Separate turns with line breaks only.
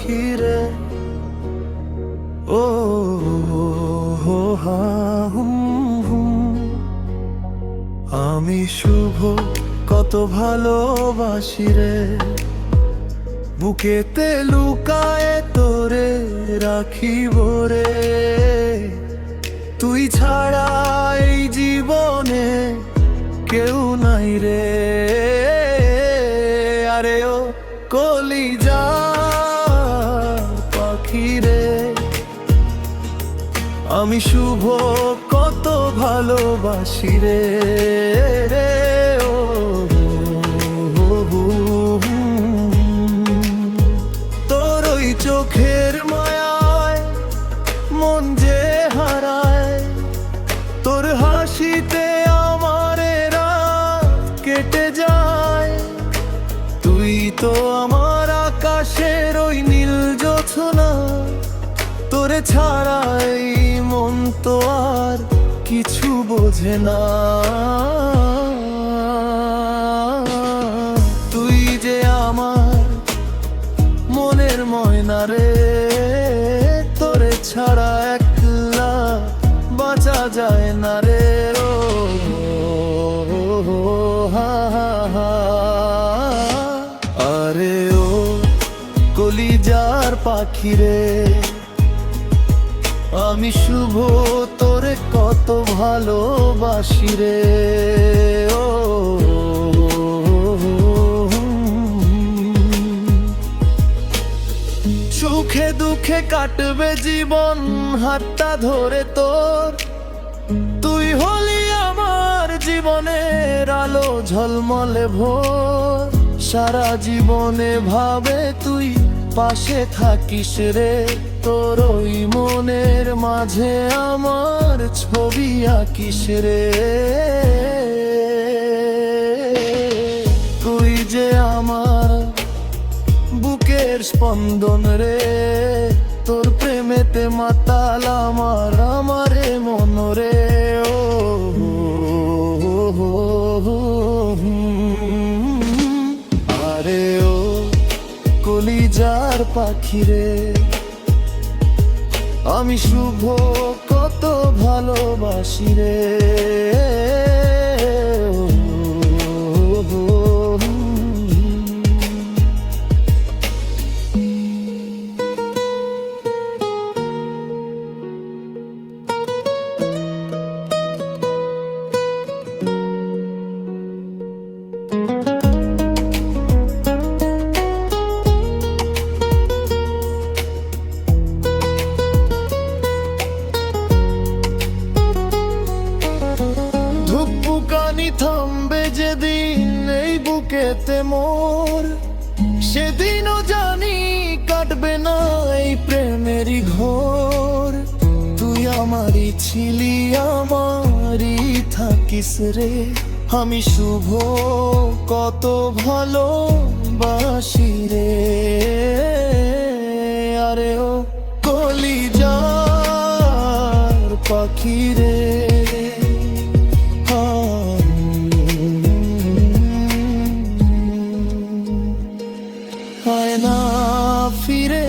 পাখি রে। ও হো হা হুম হুম। আমি শুভ কত ভালোবাসি রে, বুকেতে লুকায়ে তোরে রাখিব রে। তুই ছাড়া এই জীবনে কেউ নাই রে। আরে ও কলিজা পাখি রে, আমি শুভ কত ভালোবাসি রে। ও তোর ওই চোখের মায়ায় মন যে হারায়, তোর হাসিতে আমার রাত কেটে যায়। তুই তো আমার আকাশের ওই নীল জোছনা, তোরে ছাড়াই মন তো আর কিছু বোঝে না। তুই যে আমার মনের ময়না রে, তোরে ছাড়া একলা বাঁচা যায় না রে। ও হা হা হা। আরে ও কলিজার পাখি রে, আমি শুভ তোরে কত ভালোবাসি রে। ও সুখে দুঃখে কাটবে জীবন হাতটা ধরে তোর। তুই হলি আমার জীবনের আলো ঝলমলে ভোর। সারা জীবনে ভাবে তুই পাশে থাকিস রে। তোর ওই মনের মাঝে আমার ছবি আঁকিস রে। তুই যে আমার বুকের স্পন্দন রে, তোর প্রেমেতে মাতাল আমার আমারে মন রে। ও আরে ও কলিজার পাখি রে, আমি শুভ কত ভালোবাসি রে। থামবে যেদিন এই বুকেতে মোর, সেদিনও জানি কাটবে না এই প্রেমেরই ঘোর। তুই আমারই ছিলি আমারই থাকিস রে, আমি শুভ কত ভালোবাসি রে। আরে ও কলিজার পাখি রে, আয় না ফিরে